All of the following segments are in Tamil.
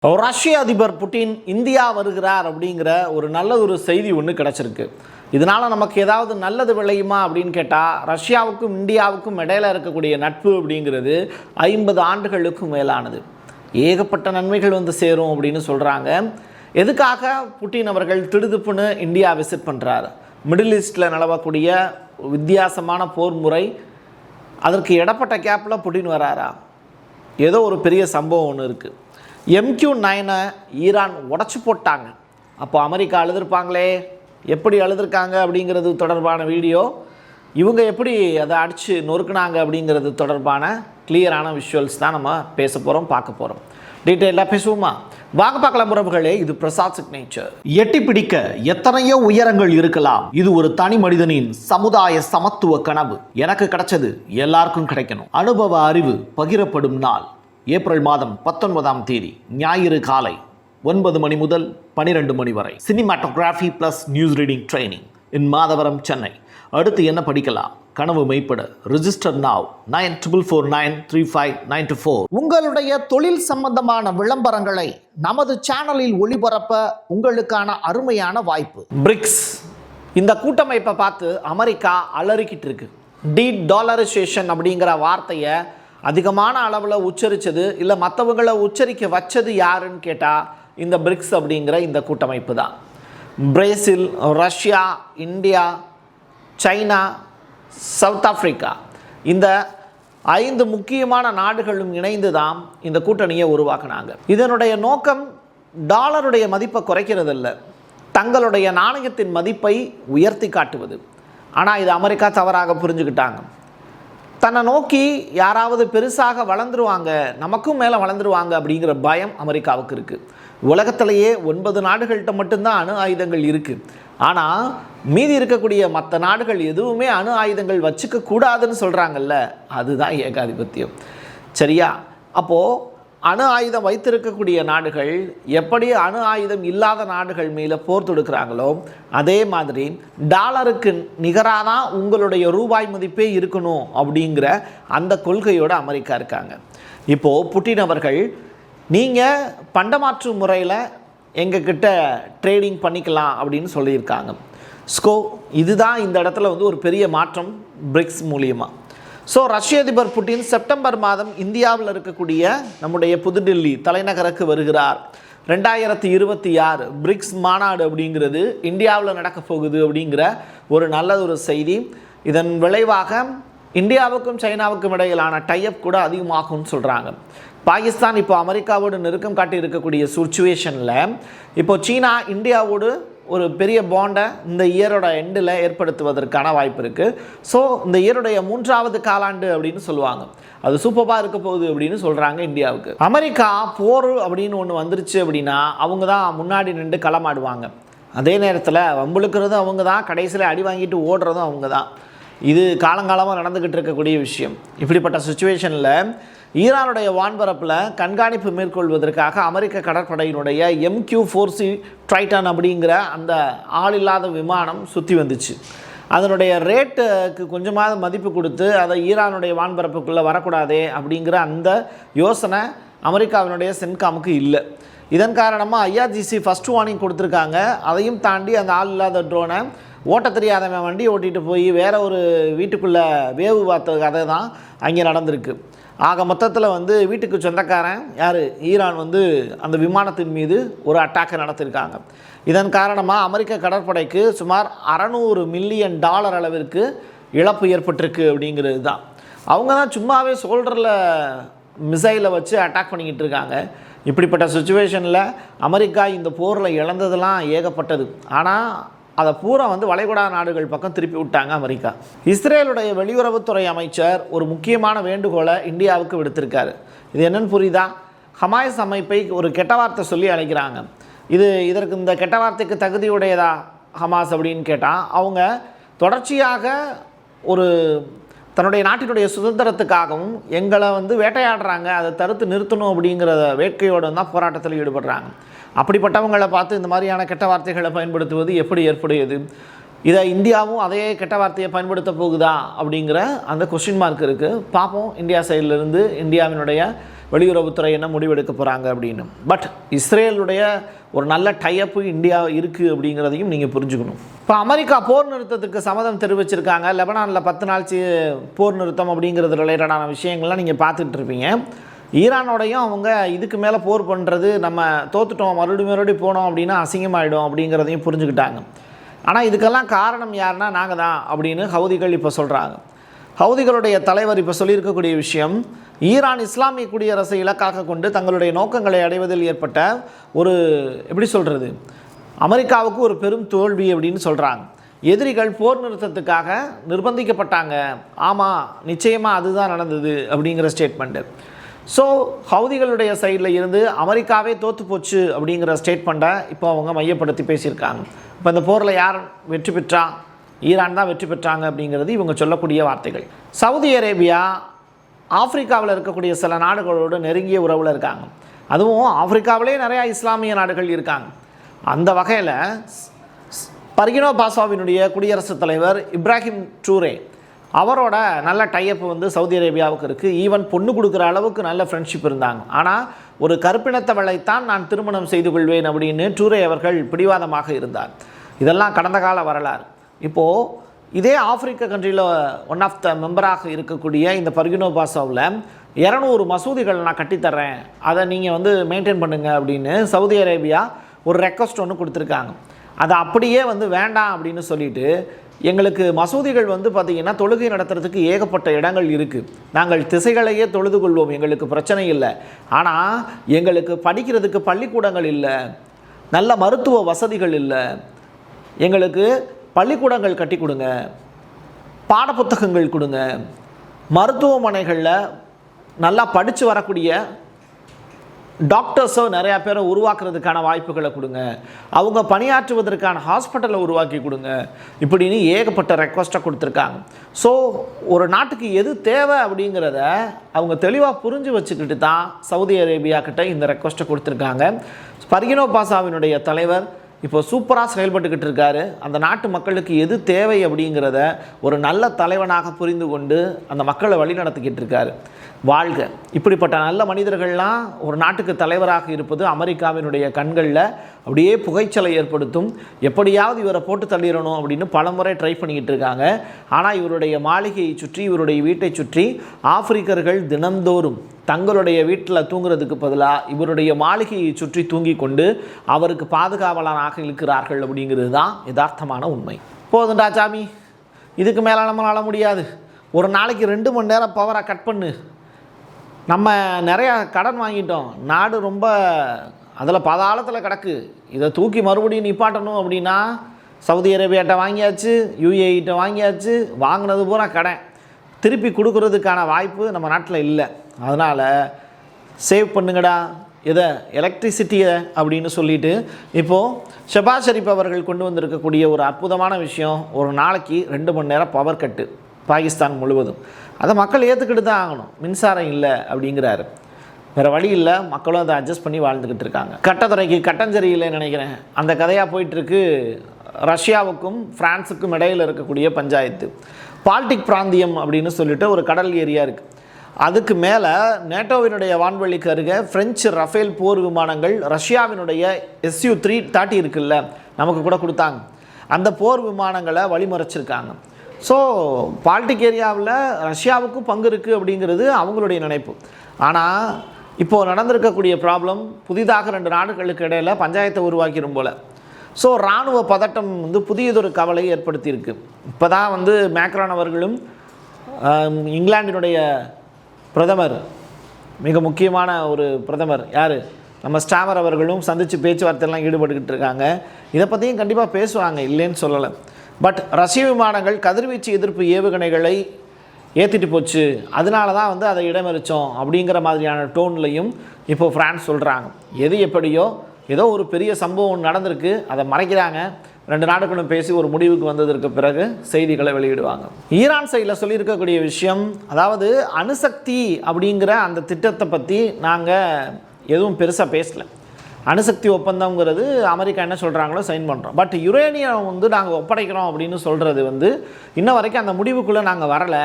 ரஷ்ய அதிபர் புட்டின் இந்தியா வருகிறார் அப்படிங்கிற நல்ல ஒரு செய்தி ஒன்று கிடச்சிருக்கு. இதனால் நமக்கு ஏதாவது நல்லது விளையுமா அப்படின்னு கேட்டால், ரஷ்யாவுக்கும் இந்தியாவுக்கும் இடையில இருக்கக்கூடிய நட்பு அப்படிங்கிறது 50 ஆண்டுகளுக்கும் மேலானது. ஏகப்பட்ட நன்மைகள் வந்து சேரும் அப்படின்னு சொல்கிறாங்க. எதுக்காக புட்டின் அவர்கள் திடுதுப்புன்னு இந்தியா விசிட் பண்ணுறாரு? மிடில் ஈஸ்டில் நிலவக்கூடிய வித்தியாசமான போர் முறை, அதற்கு இடப்பட்ட கேப்பில் புட்டின் வராரா? ஏதோ ஒரு பெரிய சம்பவம் ஒன்று இருக்குது. MQ-9 ஈரான் உடச்சி போட்டாங்க. அப்போ அமெரிக்கா அழுதுருப்பாங்களே, எப்படி அழுதுருக்காங்க அப்படிங்கிறது தொடர்பான வீடியோ, இவங்க எப்படி அதை அடித்து நொறுக்குனாங்க அப்படிங்கிறது தொடர்பான கிளியரான விஷுவல்ஸ் தான் நம்ம பேச போகிறோம், பார்க்க போகிறோம். டீட்டெயிலாக பேசுவோமா? வாங்க பார்க்கலாம் உறவுகளே. இது பிரசாத் சிக்னேச்சர். எட்டி பிடிக்க எத்தனையோ உயரங்கள் இருக்கலாம், இது ஒரு தனி மனிதனின் சமுதாய சமத்துவ கனவு. எனக்கு கிடைச்சது எல்லாருக்கும் கிடைக்கணும். அனுபவ அறிவு பகிரப்படும் நாள் ஏப்ரல் மாதம் 19ஆம் தேதி ஞாயிறு காலை 9 மணி முதல் 12 மணி வரை. Cinematography plus news reading training இன் மாதவரம், சென்னை. அடுத்து என்ன படிக்கலாம்? கனவு மெய்ப்பட. ரிஜிஸ்டர் நாவ் 94493594. உங்களுடைய தொழில் சம்பந்தமான விளம்பரங்களை நமது சேனலில் ஒளிபரப்ப உங்களுக்கான அருமையான வாய்ப்பு. பிரிக்ஸ் இந்த கூட்டமைப்பை பார்த்து அமெரிக்கா அலறிக்கிட்டு இருக்கு. டீடாலரைசேஷன் அப்படிங்கிற வார்த்தையை அதிகமான அளவில் உச்சரித்தது இல்லை மற்றவங்களை உச்சரிக்க வச்சது யாருன்னு கேட்டால் இந்த பிரிக்ஸ் அப்படிங்கிற இந்த கூட்டமைப்பு தான். Brazil, Russia, India, China, south Africa, இந்த 5 முக்கியமான நாடுகளும் இணைந்து தான் இந்த கூட்டணியை உருவாக்குனாங்க. இதனுடைய நோக்கம் டாலருடைய மதிப்பை குறைக்கிறதில்ல, தங்களுடைய நாணயத்தின் மதிப்பை உயர்த்தி காட்டுவது. ஆனால் இது அமெரிக்கா தவறாக புரிஞ்சுக்கிட்டாங்க. தன்னை நோக்கி யாராவது பெருசாக வளர்ந்துருவாங்க, நமக்கும் மேலே வளர்ந்துருவாங்க அப்படிங்கிற பயம் அமெரிக்காவுக்கு இருக்குது. உலகத்திலேயே 9 நாடுகள்கிட்ட மட்டும்தான் அணு ஆயுதங்கள் இருக்குது. ஆனால் மீதி இருக்கக்கூடிய மற்ற நாடுகள் எதுவுமே அணு ஆயுதங்கள் வச்சுக்க கூடாதுன்னு சொல்கிறாங்கல்ல, அதுதான் ஏகாதிபத்தியம். சரியா? அப்போது அணு ஆயுதம் வைத்திருக்கக்கூடிய நாடுகள் எப்படி அணு ஆயுதம் இல்லாத நாடுகள் மேலே போர் தொடுக்கிறாங்களோ, அதே மாதிரி டாலருக்கு நிகராக தான் உங்களுடைய ரூபாய் மதிப்பே இருக்கணும் அப்படிங்கிற அந்த கொள்கையோடு அமெரிக்கா இருக்காங்க. இப்போது புட்டின் அவர்கள், நீங்கள் பண்டமாற்று முறையில் எங்ககிட்ட ட்ரேடிங் பண்ணிக்கலாம் அப்படின்னு சொல்லியிருக்காங்க. இதுதான் இந்த இடத்துல வந்து ஒரு பெரிய மாற்றம் பிரிக்ஸ் மூலியமாக. ஸோ ரஷ்ய அதிபர் புட்டின் செப்டம்பர் மாதம் இந்தியாவில் இருக்கக்கூடிய நம்முடைய புதுடில்லி தலைநகருக்கு வருகிறார். 2026 பிரிக்ஸ் மாநாடு அப்படிங்கிறது இந்தியாவில் நடக்க போகுது அப்படிங்கிற நல்ல ஒரு செய்தி. இதன் விளைவாக இந்தியாவுக்கும் சைனாவுக்கும் இடையிலான டைஅப் கூட அதிகமாகும்னு சொல்கிறாங்க. பாகிஸ்தான் இப்போ அமெரிக்காவோடு நெருக்கம் காட்டி இருக்கக்கூடிய சுச்சுவேஷனில் இப்போ சீனா இந்தியாவோடு ஒரு பெரிய பாண்டை இந்த இயரோட எண்டில் ஏற்படுத்துவதற்கான வாய்ப்பு இருக்குது. ஸோ இந்த இயருடைய 3வது காலாண்டு அப்படின்னு சொல்லுவாங்க, அது சூப்பராக இருக்க போகுது அப்படின்னு சொல்கிறாங்க இந்தியாவுக்கு. அமெரிக்கா போர் அப்படின்னு ஒன்று வந்துருச்சு அப்படின்னா அவங்க தான் முன்னாடி நின்று களமாடுவாங்க. அதே நேரத்தில் வம்புழுக்கிறதும் அவங்க தான், கடைசியில் அடி வாங்கிட்டு ஓடுறதும் அவங்க தான். இது காலங்காலமாக நடந்துக்கிட்டு இருக்கக்கூடிய விஷயம். இப்படிப்பட்ட சுச்சுவேஷனில் ஈரானுடைய வான்பரப்பில் கண்காணிப்பு மேற்கொள்வதற்காக அமெரிக்க கடற்படையினுடைய MQ-4C ட்ரைட்டன் அப்படிங்கிற அந்த ஆள் இல்லாத விமானம் சுற்றி வந்துச்சு. அதனுடைய ரேட்டுக்கு கொஞ்சமாவது மதிப்பு கொடுத்து அதை ஈரானுடைய வான்பரப்புக்குள்ளே வரக்கூடாதே அப்படிங்கிற அந்த யோசனை அமெரிக்காவினுடைய சென்காமுக்கு இல்லை. இதன் காரணமாக IRGC ஃபஸ்ட் வார்னிங் கொடுத்துருக்காங்க. அதையும் தாண்டி அந்த ஆள் இல்லாத ட்ரோனை ஓட்ட தெரியாதவன் வண்டி ஓட்டிகிட்டு போய் வேற ஒரு வீட்டுக்குள்ளே வேவு பார்த்த கதை தான் அங்கே நடந்திருக்கு. ஆக மொத்தத்தில் வந்து வீட்டுக்கு சொந்தக்காரன் யார்? ஈரான் வந்து அந்த விமானத்தின் மீது ஒரு அட்டாக்கை நடத்திருக்காங்க. இதன் காரணமாக அமெரிக்க கடற்படைக்கு சுமார் $600 மில்லியன் அளவிற்கு இழப்பு ஏற்பட்டிருக்கு அப்படிங்கிறது தான். அவங்க தான் சும்மாவே ஷோல்டரில் மிசைலை வச்சு அட்டாக் பண்ணிக்கிட்டு இருக்காங்க. இப்படிப்பட்ட சுச்சுவேஷனில் அமெரிக்கா இந்த போரில் இழந்ததெல்லாம் ஏகப்பட்டது. ஆனால் அதை பூரா வந்து வளைகுடா நாடுகள் பக்கம் திருப்பி விட்டாங்க அமெரிக்கா. இஸ்ரேலுடைய வெளியுறவுத்துறை அமைச்சர் ஒரு முக்கியமான வேண்டுகோளை இந்தியாவுக்கு விடுத்திருக்காரு. இது என்னன்னு புரியுதா? ஹமாஸ் அமைப்பை ஒரு கெட்ட வார்த்தை சொல்லி அழைக்கிறாங்க. இதற்கு இந்த கெட்ட வார்த்தைக்கு தகுதியுடையதா ஹமாஸ் அப்படின்னு கேட்டால், அவங்க தொடர்ச்சியாக ஒரு தன்னுடைய நாட்டினுடைய சுதந்திரத்துக்காகவும் எங்களை வந்து வேட்டையாடுறாங்க, அதை தடுத்து நிறுத்தணும் அப்படிங்கிற வேட்கையோடு தான் போராட்டத்தில் ஈடுபடுறாங்க. அப்படிப்பட்டவங்களை பார்த்து இந்த மாதிரியான கெட்ட வார்த்தைகளை பயன்படுத்துவது எப்படி ஏற்புடையது? இதை இந்தியாவும் அதே கெட்ட வார்த்தையை பயன்படுத்த போகுதா அப்படிங்கிற அந்த கொஸ்டின் மார்க் இருக்குது. பார்ப்போம் இந்தியா சைட்லேருந்து இந்தியாவினுடைய வெளியுறவுத்துறை என்ன முடிவெடுக்க போகிறாங்க அப்படின்னு. பட் இஸ்ரேலுடைய ஒரு நல்ல டைஅப்பு இந்தியா இருக்குது அப்படிங்கிறதையும் நீங்கள் புரிஞ்சுக்கணும். இப்போ அமெரிக்கா போர் நிறுத்தத்துக்கு சம்மதம் தெரிவிச்சிருக்காங்க. லெபனானில் 10 நாள் போர் நிறுத்தம் அப்படிங்கிறது ரிலேட்டடான விஷயங்கள்லாம் நீங்கள் பார்த்துட்டு இருப்பீங்க. ஈரானோடையும் அவங்க இதுக்கு மேலே போர் பண்ணுறது நம்ம தோத்துட்டோம், மறுபடியும் போனோம் அப்படின்னா அசிங்கமாயிடும் அப்படிங்கிறதையும் புரிஞ்சுக்கிட்டாங்க. ஆனால் இதுக்கெல்லாம் காரணம் யாருன்னா நாங்கள் தான் அப்படின்னு ஹவுதிகள் இப்போ சொல்கிறாங்க. ஹவுதிகளுடைய தலைவர் இப்போ சொல்லியிருக்கக்கூடிய விஷயம், ஈரான் இஸ்லாமிய குடியரசை இலக்காக கொண்டு தங்களுடைய நோக்கங்களை அடைவதில் ஏற்பட்ட ஒரு எப்படி சொல்கிறது, அமெரிக்காவுக்கு ஒரு பெரும் தோல்வி அப்படின்னு சொல்கிறாங்க. எதிரிகள் போர் நிறுத்தத்துக்காக நிர்பந்திக்கப்பட்டாங்க. ஆமாம், நிச்சயமாக அதுதான் நடந்தது அப்படிங்கிற ஸ்டேட்மெண்ட்டு. ஸோ ஹவுதிகளுடைய சைடில் இருந்து அமெரிக்காவே தோற்று போச்சு அப்படிங்கிற ஸ்டேட்மெண்ட்டை இப்போ அவங்க மையப்படுத்தி பேசியிருக்காங்க. இப்போ இந்த போரில் யார் வெற்றி பெற்றா? ஈரான் தான் வெற்றி பெற்றாங்க அப்படிங்கிறது இவங்க சொல்லக்கூடிய வார்த்தைகள். சவுதி அரேபியா ஆப்பிரிக்காவில் இருக்கக்கூடிய சில நாடுகளோடு நெருங்கிய உறவில் இருக்காங்க. அதுவும் ஆப்பிரிக்காவிலே நிறையா இஸ்லாமிய நாடுகள் இருக்காங்க. அந்த வகையில் பர்கினோ பாசோவினுடைய குடியரசுத் தலைவர் இப்ராஹிம் ட்ரூரே அவரோட நல்ல டைஅப் வந்து சவுதி அரேபியாவுக்கு இருக்குது. ஈவன் பொண்ணு கொடுக்குற அளவுக்கு நல்ல ஃப்ரெண்ட்ஷிப் இருந்தாங்க. ஆனால் ஒரு கருப்பினத்தவளைத்தான் நான் திருமணம் செய்து கொள்வேன் அப்படின்னு ட்ரூரே அவர்கள் பிடிவாதமாக இருந்தார். இதெல்லாம் கடந்த கால வரலாறு. இப்போது இதே ஆப்பிரிக்க கண்ட்ரியில் ஒன் ஆஃப் த மெம்பராக இருக்கக்கூடிய இந்த பர்கினோ பாசோவில் 200 மசூதிகள் நான் கட்டித்தர்றேன், அதை நீங்கள் வந்து மெயின்டைன் பண்ணுங்கள் அப்படின்னு சவுதி அரேபியா ஒரு ரெக்வஸ்ட் ஒன்று கொடுத்துருக்காங்க. அதை அப்படியே வந்து வேண்டாம் அப்படின்னு சொல்லிட்டு, எங்களுக்கு மசூதிகள் வந்து பார்த்திங்கன்னா தொழுகை நடத்துறதுக்கு ஏகப்பட்ட இடங்கள் இருக்குது, நாங்கள் திசைகளையே தொழுது கொள்வோம், எங்களுக்கு பிரச்சனை இல்லை, ஆனால் எங்களுக்கு படிக்கிறதுக்கு பள்ளிக்கூடங்கள் இல்லை, நல்ல மருத்துவ வசதிகள் இல்லை, எங்களுக்கு பள்ளிக்கூடங்கள் கட்டி கொடுங்க, பாடப்புத்தகங்கள் கொடுங்க, மருத்துவமனைகளில் நல்லா படித்து வரக்கூடிய டாக்டர்ஸோ நிறையா பேரை உருவாக்குறதுக்கான வாய்ப்புகளை கொடுங்க, அவங்க பணியாற்றுவதற்கான ஹாஸ்பிட்டலை உருவாக்கி கொடுங்க, இப்படின்னு ஏகப்பட்ட ரெக்வஸ்ட்டை கொடுத்துருக்காங்க. ஸோ ஒரு நாட்டுக்கு எது தேவை அப்படிங்கிறத அவங்க தெளிவாக புரிஞ்சு வச்சுக்கிட்டு தான் சவுதி அரேபியா கிட்ட இந்த ரெக்வஸ்ட்டை கொடுத்துருக்காங்க. பர்கினோ பாசோவினுடைய தலைவர் இப்போ சூப்பராக செயல்பட்டுக்கிட்டு இருக்காரு. அந்த நாட்டு மக்களுக்கு எது தேவை அப்படிங்கிறத ஒரு நல்ல தலைவனாக புரிந்து கொண்டு அந்த மக்களை வழி நடத்திக்கிட்டு இருக்காரு. வாழ்க. இப்படிப்பட்ட நல்ல மனிதர்கள்லாம் ஒரு நாட்டுக்கு தலைவராக இருப்பது அமெரிக்காவினுடைய கண்களில் அப்படியே புகைச்சலை ஏற்படுத்தும். எப்படியாவது இவரை போட்டு தள்ளிடணும் அப்படின்னு பலமுறை ட்ரை பண்ணிக்கிட்டு இருக்காங்க. ஆனால் இவருடைய மாளிகையை சுற்றி, இவருடைய வீட்டை சுற்றி ஆப்பிரிக்கர்கள் தினந்தோறும் தங்களுடைய வீட்டில் தூங்குறதுக்கு பதிலாக இவருடைய மாளிகையை சுற்றி தூங்கி கொண்டு அவருக்கு பாதுகாவலனாக இருக்கிறார்கள் அப்படிங்கிறது தான் யதார்த்தமான உண்மை. போதுண்டா சாமி, இதுக்கு மேலே நம்மளால முடியாது, ஒரு நாளைக்கு 2 மணி நேரம் பவரை கட் பண்ணு, நம்ம நிறையா கடன் வாங்கிட்டோம், நாடு ரொம்ப அதில் பாதாளத்தில் கிடக்கு, இதை தூக்கி மறுபடியும் நிப்பாட்டணும் அப்படின்னா சவுதி அரேபியாட்ட வாங்கியாச்சு, யுஏஇட்ட வாங்கியாச்சு, வாங்கினது பூரா கடன் திருப்பி கொடுக்கறதுக்கான வாய்ப்பு நம்ம நாட்டில் இல்லை. அதனால் சேவ் பண்ணுங்கடா இதை, எலக்ட்ரிசிட்டியை அப்படின்னு சொல்லிட்டு இப்போது ஷெபாஸ் ஷெரீப் அவர்கள் கொண்டு வந்திருக்கக்கூடிய ஒரு அற்புதமான விஷயம், ஒரு நாளைக்கு 2 மணி நேரம் பவர் கட்டு பாகிஸ்தான் முழுவதும். அதை மக்கள் ஏற்றுக்கிட்டு தான் ஆகணும். மின்சாரம் இல்லை அப்படிங்கிறாரு, வேறு வழி இல்லை, மக்களும் அதை அட்ஜஸ்ட் பண்ணி வாழ்ந்துக்கிட்டு இருக்காங்க. கட்டத்துறைக்கு கட்டஞ்சரி இல்லைன்னு நினைக்கிறேன், அந்த கதையாக போயிட்டுருக்கு. ரஷ்யாவுக்கும் ஃப்ரான்ஸுக்கும் இடையில் இருக்கக்கூடிய பஞ்சாயத்து, பால்டிக் பிராந்தியம் அப்படின்னு சொல்லிட்டு ஒரு கடல் ஏரியா இருக்குது. அதுக்கு மேலே நேட்டோவினுடைய வான்வெளிக்கு அருகே பிரெஞ்சு ரஃபேல் போர் விமானங்கள் ரஷ்யாவினுடைய Su-30 இருக்குல்ல, நமக்கு கூட கொடுத்தாங்க, அந்த போர் விமானங்களை வழிமறைச்சிருக்காங்க. ஸோ பால்டிக் ஏரியாவில் ரஷ்யாவுக்கும் பங்கு இருக்குது அப்படிங்கிறது அவங்களுடைய நினைப்பு. ஆனால் இப்போது நடந்திருக்கக்கூடிய ப்ராப்ளம், புதிதாக 2 நாடுகளுக்கு இடையில் பஞ்சாயத்தை உருவாக்கிடும் போல். ஸோ இராணுவ பதட்டம் வந்து புதியதொரு கவலை ஏற்படுத்தியிருக்கு. இப்போ தான் வந்து மேக்ரான் அவர்களும் இங்கிலாந்தினுடைய பிரதமர், மிக முக்கியமான ஒரு பிரதமர் யார், நம்ம ஸ்டாமர் அவர்களும் சந்தித்து பேச்சுவார்த்தையெல்லாம் ஈடுபட்டுக்கிட்டு இருக்காங்க. இதை பற்றியும் கண்டிப்பாக பேசுவாங்க, இல்லைன்னு சொல்லலை. பட் ரஷ்ய விமானங்கள் கதிர்வீச்சு எதிர்ப்பு ஏவுகணைகளை ஏற்றிட்டு போச்சு, அதனால தான் வந்து அதை இடமறிச்சோம் அப்படிங்கிற மாதிரியான டோன்லையும் இப்போது ஃப்ரான்ஸ் சொல்கிறாங்க. எது எப்படியோ ஏதோ ஒரு பெரிய சம்பவம் நடந்திருக்கு, அதை மறைக்கிறாங்க. 2 நாடுகளும் பேசி ஒரு முடிவுக்கு வந்ததற்கு பிறகு செய்திகளை வெளியிடுவாங்க. ஈரான் சைடில் சொல்லியிருக்கக்கூடிய விஷயம், அதாவது அணுசக்தி அப்படிங்கிற அந்த திட்டத்தை பற்றி நாங்கள் எதுவும் பெருசாக பேசலை. அணுசக்தி ஒப்பந்தங்கிறது அமெரிக்கா என்ன சொல்கிறாங்களோ சைன் பண்ணுறோம். பட் யுரேனியம் வந்து நாங்கள் ஒப்படைக்கிறோம் அப்படின்னு சொல்கிறது வந்து இன்ன வரைக்கும் அந்த முடிவுக்குள்ளே நாங்கள் வரலை,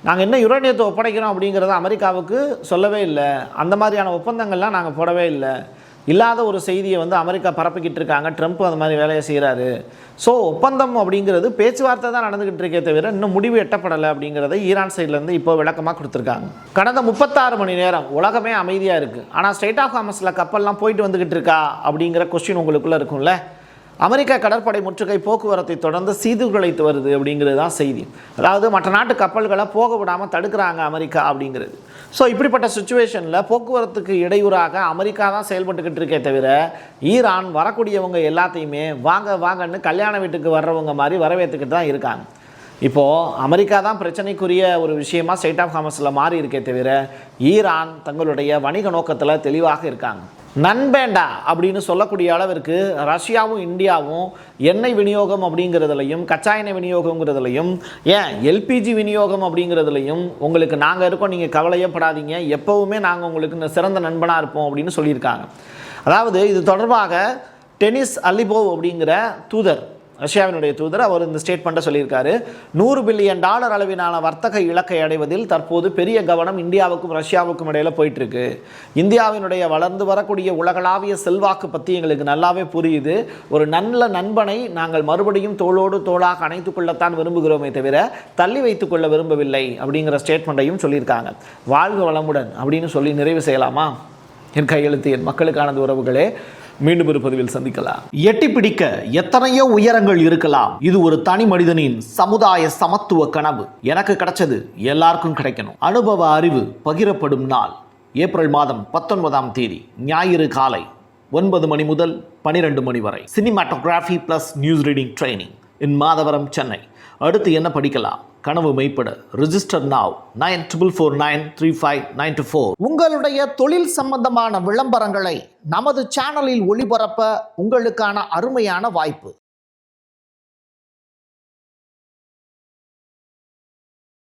நாங்கள் என்ன யுரேனியத்தை ஒப்படைக்கிறோம் அப்படிங்கிறத அமெரிக்காவுக்கு சொல்லவே இல்லை. அந்த மாதிரியான ஒப்பந்தங்கள்லாம் நாங்கள் போடவே இல்லை. இல்லாத ஒரு செய்தியை வந்து அமெரிக்கா பரப்பிக்கிட்டு இருக்காங்க. ட்ரம்ப் அந்த மாதிரி வேலையை செய்கிறாரு. ஸோ ஒப்பந்தம் அப்படிங்கிறது பேச்சுவார்த்தை தான் நடந்துக்கிட்டு இருக்கே தவிர இன்னும் முடிவு எட்டப்படலை அப்படிங்கிறத ஈரான் சைட்லேருந்து இப்போ விளக்கமாக கொடுத்துருக்காங்க. கடந்த 36 மணி நேரம் உலகமே அமைதியாக இருக்குது. ஆனால் ஸ்ட்ரெய்ட் ஆஃப் ஹார்மஸில் கப்பல்லாம் போயிட்டு வந்துக்கிட்டு இருக்கா அப்படிங்கிற கொஸ்டின் உங்களுக்குள்ளே இருக்கும்ல. அமெரிக்க கடற்படை முற்றுகை போக்குவரத்தை தொடர்ந்து சீர்குலைத்து வருது அப்படிங்கிறது தான் செய்தி. அதாவது மற்ற நாட்டு கப்பல்களை போக விடாமல் தடுக்கிறாங்க அமெரிக்கா அப்படிங்கிறது. ஸோ இப்படிப்பட்ட சுச்சுவேஷனில் போக்குவரத்துக்கு இடையூறாக அமெரிக்கா தான் செயல்பட்டுக்கிட்டு இருக்கே தவிர ஈரான் வரக்கூடியவங்க எல்லாத்தையுமே வாங்க வாங்கன்னு கல்யாண வீட்டுக்கு வர்றவங்க மாதிரி வரவேற்றுக்கிட்டு தான் இருக்காங்க. இப்போது அமெரிக்கா தான் பிரச்சனைக்குரிய ஒரு விஷயமா ஸ்ட்ரெய்ட் ஆஃப் ஹார்மஸில் மாறி இருக்கே தவிர ஈரான் தங்களுடைய வணிக நோக்கத்தில் தெளிவாக இருக்காங்க. நண்பேண்டா அப்படின்னு சொல்லக்கூடிய அளவிற்கு ரஷ்யாவும் இந்தியாவும் எண்ணெய் விநியோகம் அப்படிங்கிறதுலையும் கச்சா எண்ணெய் விநியோகங்கிறதுலையும் ஏன் எல்பிஜி விநியோகம் அப்படிங்கிறதுலையும் உங்களுக்கு நாங்கள் இருக்கோம், நீங்கள் கவலையப்படாதீங்க, எப்போவுமே நாங்கள் உங்களுக்கு சிறந்த நண்பனாக இருப்போம் அப்படின்னு சொல்லியிருக்காங்க. அதாவது இது தொடர்பாக டெனிஸ் அலிபோவ் அப்படிங்கிற தூதர், ரஷ்யாவினுடைய தூதர், அவர் இந்த ஸ்டேட்மெண்ட்டை சொல்லியிருக்காரு. $100 பில்லியன் அளவிலான வர்த்தக இலக்கை அடைவதில் தற்போது பெரிய கவனம் இந்தியாவுக்கும் ரஷ்யாவுக்கும் இடையில் போயிட்டுருக்கு. இந்தியாவினுடைய வளர்ந்து வரக்கூடிய உலகளாவிய செல்வாக்கு பற்றி எங்களுக்கு நல்லாவே புரியுது. ஒரு நல்ல நண்பனை நாங்கள் மறுபடியும் தோளோடு தோளாக அணைத்து கொள்ளத்தான் விரும்புகிறோமே தவிர தள்ளி வைத்துக் கொள்ள விரும்பவில்லை அப்படிங்கிற ஸ்டேட்மெண்ட்டையும் சொல்லியிருக்காங்க. வாழ்க வளமுடன் அப்படின்னு சொல்லி நிறைவு செய்யலாமா? என் கையெழுத்து என் மக்களுக்கானது உறவுகளே. மீண்டும் ஒரு பதிவில் சந்திக்கலாம். எட்டி பிடிக்க எத்தனையோ உயரங்கள் இருக்கலாம். இது ஒரு தனி மனிதனின் சமுதாய சமத்துவ கனவு. எனக்கு கிடைச்சது எல்லாருக்கும் கிடைக்கணும். அனுபவ அறிவு பகிரப்படும் நாள் ஏப்ரல் மாதம் 19ஆம் தேதி ஞாயிறு காலை 9 மணி முதல் 12 மணி வரை. Cinematography plus news reading training இன் மாதவரம், சென்னை. அடுத்து என்ன படிக்கலாம்? கனவு மெய்ப்பட. ரிஜிஸ்டர் நாவ் 94493594. உங்களுடைய தொழில் சம்பந்தமான விளம்பரங்களை நமது சேனலில் ஒளிபரப்ப உங்களுக்கான அருமையான வாய்ப்பு.